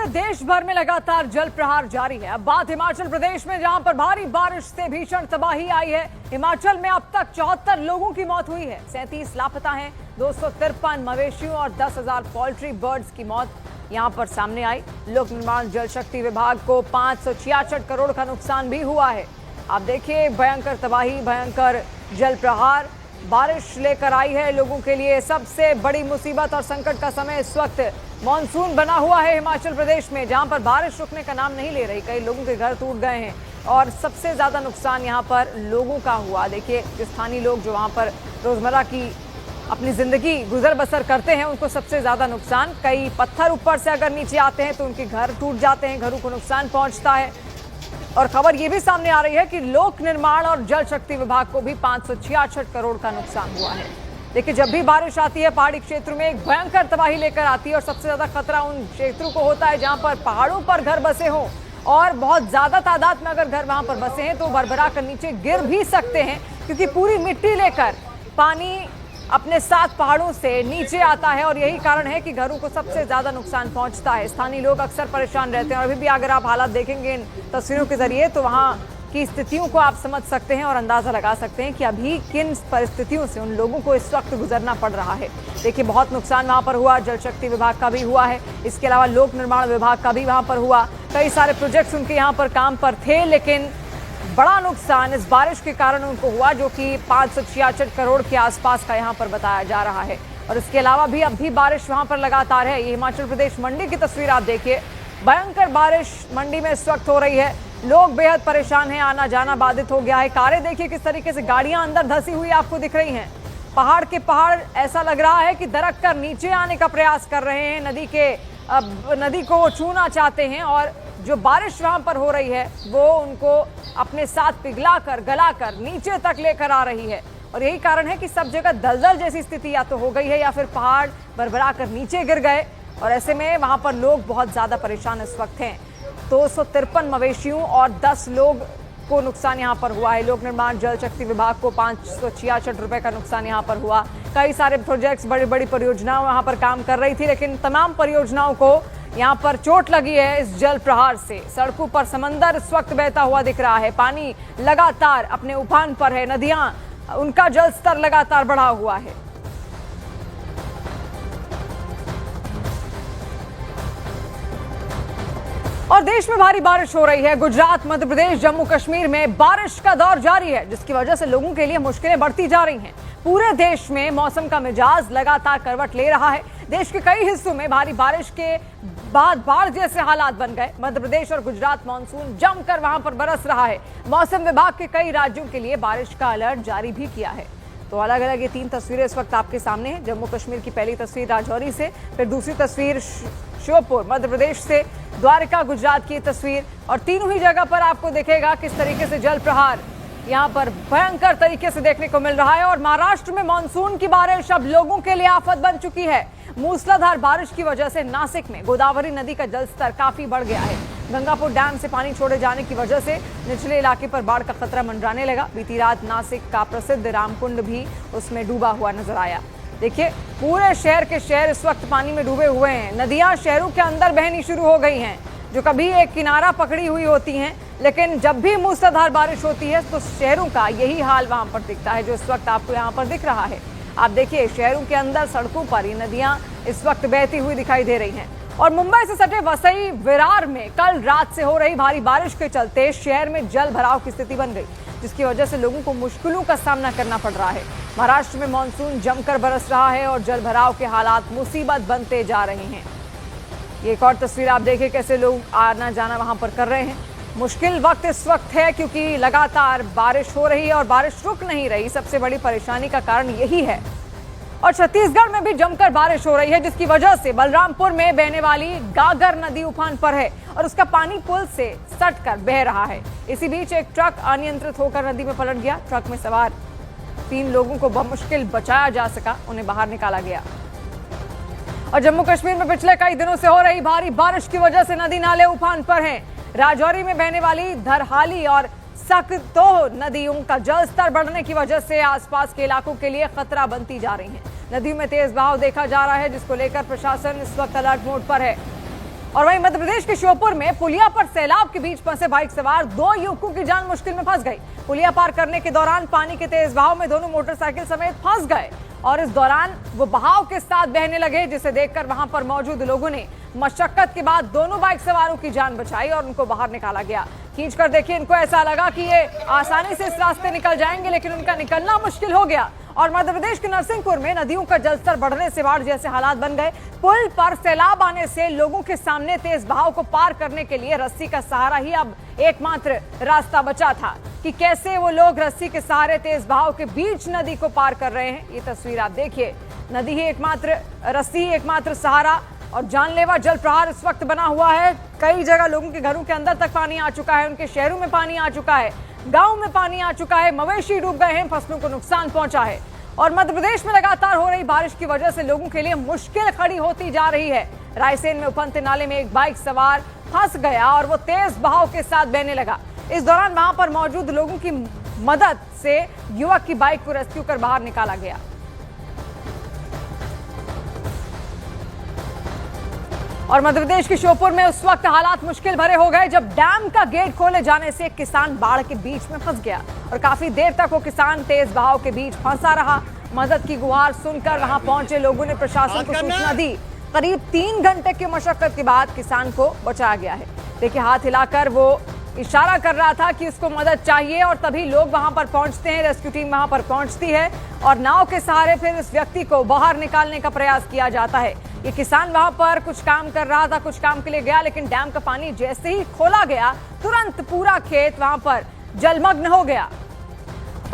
पूरे देश भर में लगातार जल प्रहार जारी है। अब बात हिमाचल प्रदेश में, जहां पर भारी बारिश से भीषण तबाही आई है। हिमाचल में अब तक 74 लोगों की मौत हुई है, 37 लापता हैं, 253 मवेशियों और 10,000 पोल्ट्री बर्ड्स की मौत यहां पर सामने आई। लोक निर्माण जल शक्ति विभाग को 566 करोड़ का नुकसान भी हुआ है। आप देखिए, भयंकर तबाही, भयंकर जल प्रहार बारिश लेकर आई है लोगों के लिए सबसे बड़ी मुसीबत और संकट का समय। इस वक्त मॉनसून बना हुआ है हिमाचल प्रदेश में, जहां पर बारिश रुकने का नाम नहीं ले रही। कई लोगों के घर टूट गए हैं और सबसे ज्यादा नुकसान यहां पर लोगों का हुआ। देखिए, जो स्थानीय लोग जो वहां पर रोजमर्रा की अपनी जिंदगी गुजर बसर करते हैं, उनको सबसे ज्यादा नुकसान। कई पत्थर ऊपर से अगर नीचे आते हैं तो उनके घर टूट जाते हैं, घरों को नुकसान पहुंचता है। और खबर ये भी सामने आ रही है कि लोक निर्माण और जल शक्ति विभाग को भी 566 करोड़ का नुकसान हुआ है। देखिए, जब भी बारिश आती है पहाड़ी क्षेत्र में एक भयंकर तबाही लेकर आती है और सबसे ज्यादा खतरा उन क्षेत्रों को होता है जहां पर पहाड़ों पर घर बसे हों और बहुत ज्यादा तादाद में अगर घर वहां पर बसे हैं तो भरभरा कर नीचे गिर भी सकते हैं, क्योंकि पूरी मिट्टी लेकर पानी अपने साथ पहाड़ों से नीचे आता है और यही कारण है कि घरों को सबसे ज्यादा नुकसान पहुंचता है। स्थानीय लोग अक्सर परेशान रहते हैं और अभी भी अगर आप हालात देखेंगे इन तस्वीरों के जरिए तो वहां की स्थितियों को आप समझ सकते हैं और अंदाजा लगा सकते हैं कि अभी किन परिस्थितियों से उन लोगों को इस वक्त गुजरना पड़ रहा है। देखिए, बहुत नुकसान वहां पर हुआ, जल शक्ति विभाग का भी हुआ है, इसके अलावा लोक निर्माण विभाग का भी वहां पर हुआ। कई सारे प्रोजेक्ट्स उनके यहाँ पर काम पर थे, लेकिन बड़ा नुकसान इस बारिश के कारण उनको हुआ, जो कि 566 करोड़ के आसपास का यहाँ पर बताया जा रहा है। और इसके अलावा भी अब भी बारिश वहां पर लगातार है। ये हिमाचल प्रदेश मंडी की तस्वीर आप देखिए, भयंकर बारिश मंडी में इस वक्त हो रही है। लोग बेहद परेशान हैं, आना जाना बाधित हो गया है। कारें देखिए किस तरीके से गाड़ियां अंदर धंसी हुई आपको दिख रही हैं। पहाड़ के पहाड़ ऐसा लग रहा है कि दरक कर नीचे आने का प्रयास कर रहे हैं, नदी को छूना चाहते हैं और जो बारिश वहां पर हो रही है वो उनको अपने साथ पिघलाकर गलाकर नीचे तक लेकर आ रही है। और यही कारण है कि सब जगह दलदल जैसी स्थिति या तो हो गई है या फिर पहाड़ भरभरा कर नीचे गिर गए और ऐसे में वहां पर लोग बहुत ज्यादा परेशान इस वक्त हैं। 253 मवेशियों और 10 लोग को नुकसान यहाँ पर हुआ है। लोक निर्माण जल शक्ति विभाग को 566 रुपए का नुकसान यहाँ पर हुआ। कई सारे प्रोजेक्ट्स, बड़ी बड़ी परियोजनाओं यहाँ पर काम कर रही थी, लेकिन तमाम परियोजनाओं को यहाँ पर चोट लगी है इस जल प्रहार से। सड़कों पर समंदर इस वक्त बहता हुआ दिख रहा है, पानी लगातार अपने उफान पर है, नदियां उनका जल स्तर लगातार बढ़ा हुआ है। और देश में भारी बारिश हो रही है। गुजरात, मध्य प्रदेश, जम्मू कश्मीर में बारिश का दौर जारी है, जिसकी वजह से लोगों के लिए मुश्किलें बढ़ती जा रही हैं। पूरे देश में मौसम का मिजाज लगातार करवट ले रहा है। देश के कई हिस्सों में भारी बारिश के बाद बाढ़ जैसे हालात बन गए। मध्य प्रदेश और गुजरात मानसून जमकर वहां पर बरस रहा है। मौसम विभाग के कई राज्यों के लिए बारिश का अलर्ट जारी भी किया है। तो अलग अलग ये 3 तस्वीरें इस वक्त आपके सामने हैं। जम्मू कश्मीर की पहली तस्वीर राजौरी से, फिर दूसरी तस्वीर श्योपुर मध्य प्रदेश से, द्वारका गुजरात की तस्वीर। और तीनों ही जगह पर आपको दिखेगा किस तरीके से जल प्रहार यहाँ पर भयंकर तरीके से देखने को मिल रहा है। और महाराष्ट्र में मानसून की बारिश अब लोगों के लिए आफत बन चुकी है। मूसलाधार बारिश की वजह से नासिक में गोदावरी नदी का जलस्तर काफी बढ़ गया है। गंगापुर डैम से पानी छोड़े जाने की वजह से निचले इलाके पर बाढ़ का खतरा मंडराने लगा। बीती रात नासिक का प्रसिद्ध रामकुंड भी उसमें डूबा हुआ नजर आया। देखिए, पूरे शहर के शहर इस वक्त पानी में डूबे हुए हैं। नदियां शहरों के अंदर बहनी शुरू हो गई हैं, जो कभी एक किनारा पकड़ी हुई होती हैं, लेकिन जब भी मूसलाधार बारिश होती है तो शहरों का यही हाल वहां पर दिखता है, जो इस वक्त आपको यहाँ पर दिख रहा है। आप देखिए, शहरों के अंदर सड़कों पर ये नदियां इस वक्त बहती हुई दिखाई दे रही हैं। और मुंबई से सटे वसई विरार में कल रात से हो रही भारी बारिश के चलते शहर में जल भराव की स्थिति बन गई, जिसकी वजह से लोगों को मुश्किलों का सामना करना पड़ रहा है। महाराष्ट्र में मानसून जमकर बरस रहा है और जल भराव के हालात मुसीबत बनते जा रहे हैं। ये एक और तस्वीर आप देखिए, कैसे लोग आना जाना वहां पर कर रहे हैं। मुश्किल वक्त इस वक्त है क्योंकि लगातार बारिश हो रही है और बारिश रुक नहीं रही। सबसे बड़ी परेशानी का कारण यही है। और छत्तीसगढ़ में भी जमकर बारिश हो रही है, जिसकी वजह से बलरामपुर में बहने वाली गागर नदी उफान पर है और उसका पानी पुल से सटकर बह रहा है। इसी बीच एक ट्रक अनियंत्रित होकर नदी में पलट गया। ट्रक में सवार 3 लोगों को बमुश्किल बचाया जा सका, उन्हें बाहर निकाला गया। और जम्मू कश्मीर में पिछले कई दिनों से हो रही भारी बारिश की वजह से नदी नाले उफान पर हैं। राजौरी में बहने वाली धरहाली और सकतो नदियों का जलस्तर बढ़ने की वजह से आसपास के इलाकों के लिए खतरा बनती जा रही है। नदियों में तेज बहाव देखा जा रहा है, जिसको लेकर प्रशासन इस वक्त अलर्ट मोड पर है। और वहीं मध्य प्रदेश के श्योपुर में पुलिया पर सैलाब के बीच फंसे बाइक सवार 2 युवकों की जान मुश्किल में फंस गई। पुलिया पार करने के दौरान पानी के तेज बहाव में दोनों मोटरसाइकिल समेत फंस गए और इस दौरान वो बहाव के साथ बहने लगे, जिसे देखकर वहां पर मौजूद लोगों ने मशक्कत के बाद दोनों बाइक सवारों की जान बचाई और उनको बाहर निकाला गया। खींचकर देखिए, इनको ऐसा लगा कि ये आसानी से इस रास्ते निकल जाएंगे, लेकिन उनका निकलना मुश्किल हो गया। और मध्य प्रदेश के नरसिंहपुर में नदियों का जलस्तर बढ़ने से बाढ़ जैसे हालात बन गए। पुल पर सैलाब आने से लोगों के सामने तेज बहाव को पार करने के लिए रस्सी का सहारा ही अब एकमात्र रास्ता बचा था कि कैसे वो लोग रस्सी के सहारे तेज बहाव के बीच नदी को पार कर रहे हैं। ये तस्वीर आप देखिए, नदी ही एकमात्र, रस्सी ही एकमात्र सहारा और जानलेवा जल प्रहार इस वक्त बना हुआ है। कई जगह लोगों के घरों के अंदर तक पानी आ चुका है, उनके शहरों में पानी आ चुका है, गांव में पानी आ चुका है, मवेशी डूब गए हैं, फसलों को नुकसान पहुंचा है। और मध्य प्रदेश में लगातार हो रही बारिश की वजह से लोगों के लिए मुश्किल खड़ी होती जा रही है। रायसेन में उफनते नाले में एक बाइक सवार फंस गया और वो तेज बहाव के साथ बहने लगा। इस दौरान वहां पर मौजूद लोगों की मदद से युवक की बाइक को रेस्क्यू कर बाहर निकाला गया। और मध्य प्रदेश के श्योपुर में उस वक्त हालात मुश्किल भरे हो गए जब डैम का गेट खोले जाने से एक किसान बाढ़ के बीच में फंस गया और काफी देर तक वो किसान तेज बहाव के बीच फंसा रहा। मदद की गुहार सुनकर वहां पहुंचे लोगों ने प्रशासन को सूचना दी। करीब 3 घंटे की मशक्कत के बाद किसान को बचाया गया है। देखिए, हाथ हिलाकर वो इशारा कर रहा था कि उसको मदद चाहिए और तभी लोग वहां पर पहुंचते हैं, रेस्क्यू टीम वहां पर पहुंचती है और नाव के सहारे फिर इस व्यक्ति को बाहर निकालने का प्रयास किया जाता है। ये किसान वहां पर कुछ काम कर रहा था, कुछ काम के लिए गया, लेकिन डैम का पानी जैसे ही खोला गया तुरंत पूरा खेत वहां पर जलमग्न हो गया।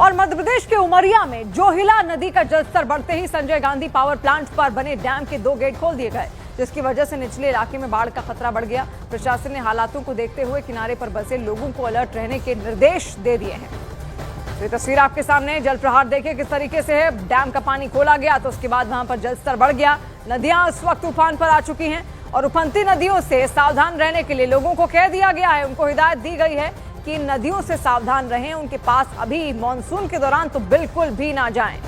और मध्य प्रदेश के उमरिया में जोहिला नदी का जलस्तर बढ़ते ही संजय गांधी पावर प्लांट पर बने डैम के 2 गेट खोल दिए गए, जिसकी वजह से निचले इलाके में बाढ़ का खतरा बढ़ गया। प्रशासन ने हालातों को देखते हुए किनारे पर बसे लोगों को अलर्ट रहने के निर्देश दे दिए हैं। ये तस्वीर आपके सामने, जल प्रहार देखिए किस तरीके से है। डैम का पानी खोला गया तो उसके बाद वहां पर जलस्तर बढ़ गया। नदियां इस वक्त उफान पर आ चुकी हैं और उफनती नदियों से सावधान रहने के लिए लोगों को कह दिया गया है, उनको हिदायत दी गई है कि नदियों से सावधान रहें, उनके पास अभी मॉनसून के दौरान तो बिल्कुल भी ना जाएं।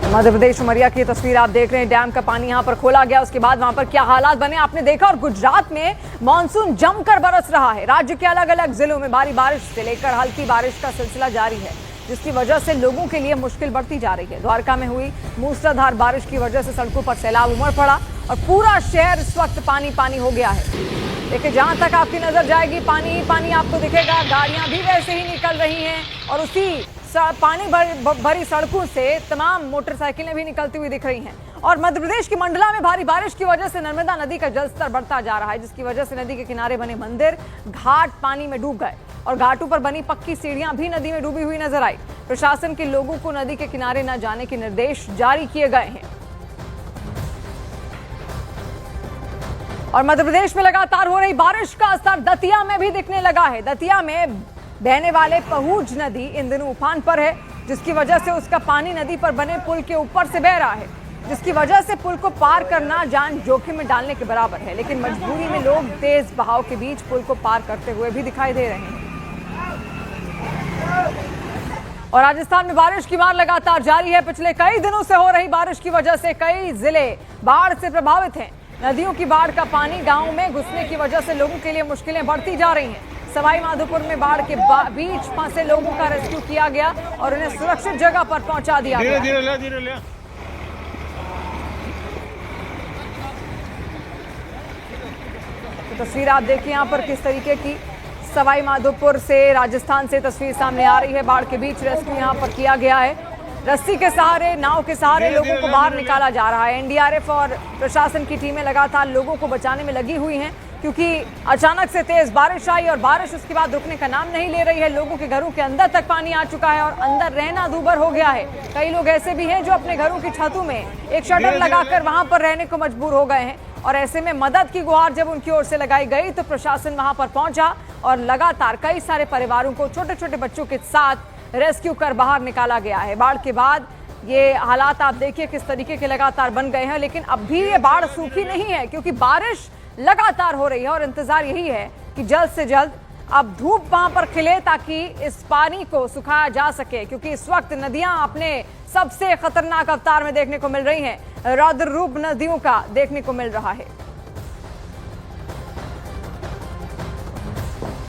मध्य प्रदेश उमरिया की तस्वीर आप देख रहे हैं। डैम का पानी यहां पर खोला गया, उसके बाद वहां पर क्या हालात बने आपने देखा। और गुजरात में मॉनसून जमकर बरस रहा है। राज्य के अलग अलग जिलों में भारी बारिश से लेकर हल्की बारिश का सिलसिला जारी है, जिसकी वजह से लोगों के लिए मुश्किल बढ़ती जा रही है। द्वारका में हुई मूसलाधार बारिश की वजह से सड़कों पर सैलाब उमड़ पड़ा और पूरा शहर इस वक्त पानी पानी हो गया है। देखिए, जहां तक आपकी नजर जाएगी पानी ही पानी आपको दिखेगा। गाड़ियां भी वैसे ही निकल रही हैं और उसी पानी भरी सड़कों से तमाम मोटरसाइकिलें भी निकलती हुई दिख रही हैं। और मध्य प्रदेश की मंडला में भारी बारिश की वजह से नर्मदा नदी का जलस्तर बढ़ता जा रहा है, जिसकी वजह से नदी के किनारे बने मंदिर घाट पानी में डूब गए और घाटों पर बनी पक्की सीढ़ियां भी नदी में डूबी हुई नजर आई। प्रशासन के लोगों को नदी के किनारे न जाने के निर्देश जारी किए गए हैं। और मध्य प्रदेश में लगातार हो रही बारिश का असर दतिया में भी दिखने लगा है। दतिया में बहने वाले पहुज नदी इन दिनों उफान पर है, जिसकी वजह से उसका पानी नदी पर बने पुल के ऊपर से बह रहा है, जिसकी वजह से पुल को पार करना जान जोखिम में डालने के बराबर है। लेकिन मजबूरी में लोग तेज बहाव के बीच पुल को पार करते हुए भी दिखाई दे रहे हैं। और राजस्थान में बारिश की मार लगातार जारी है। पिछले कई दिनों से हो रही बारिश की वजह से कई जिले बाढ़ से प्रभावित हैं। नदियों की बाढ़ का पानी गांव में घुसने की वजह से लोगों के लिए मुश्किलें बढ़ती जा रही हैं। सवाई माधोपुर में बाढ़ के बीच फंसे लोगों का रेस्क्यू किया गया और उन्हें सुरक्षित जगह पर पहुंचा दिया गया। धीरे ले। तो तस्वीर आप देखिए यहाँ पर किस तरीके की सवाई माधोपुर से राजस्थान से तस्वीर सामने आ रही है। बाढ़ के बीच रेस्क्यू यहाँ पर किया गया है। रस्सी के सहारे, नाव के सहारे लोगों को बाहर निकाला जा रहा है। एनडीआरएफ और प्रशासन की टीमें लगातार लोगों को बचाने में लगी हुई हैं, क्योंकि अचानक से तेज बारिश आई और बारिश उसके बाद रुकने का नाम नहीं ले रही है। लोगों के घरों के अंदर तक पानी आ चुका है और अंदर रहना दूभर हो गया है। कई लोग ऐसे भी हैं जो अपने घरों की छतों में एक शटर लगाकर वहां पर रहने को मजबूर हो गए हैं। और ऐसे में मदद की गुहार जब उनकी ओर से लगाई गई तो प्रशासन वहां पर पहुंचा और लगातार कई सारे परिवारों को छोटे छोटे बच्चों के साथ रेस्क्यू कर बाहर निकाला गया है। बाढ़ के बाद ये हालात आप देखिए किस तरीके के लगातार बन गए हैं, लेकिन अब भी ये बाढ़ सूखी नहीं है, क्योंकि बारिश लगातार हो रही है और इंतजार यही है कि जल्द से जल्द अब धूप वहां पर खिले ताकि इस पानी को सुखाया जा सके, क्योंकि इस वक्त नदियां अपने सबसे खतरनाक अवतार में देखने को मिल रही हैं। रौद्र रूप नदियों का देखने को मिल रहा है।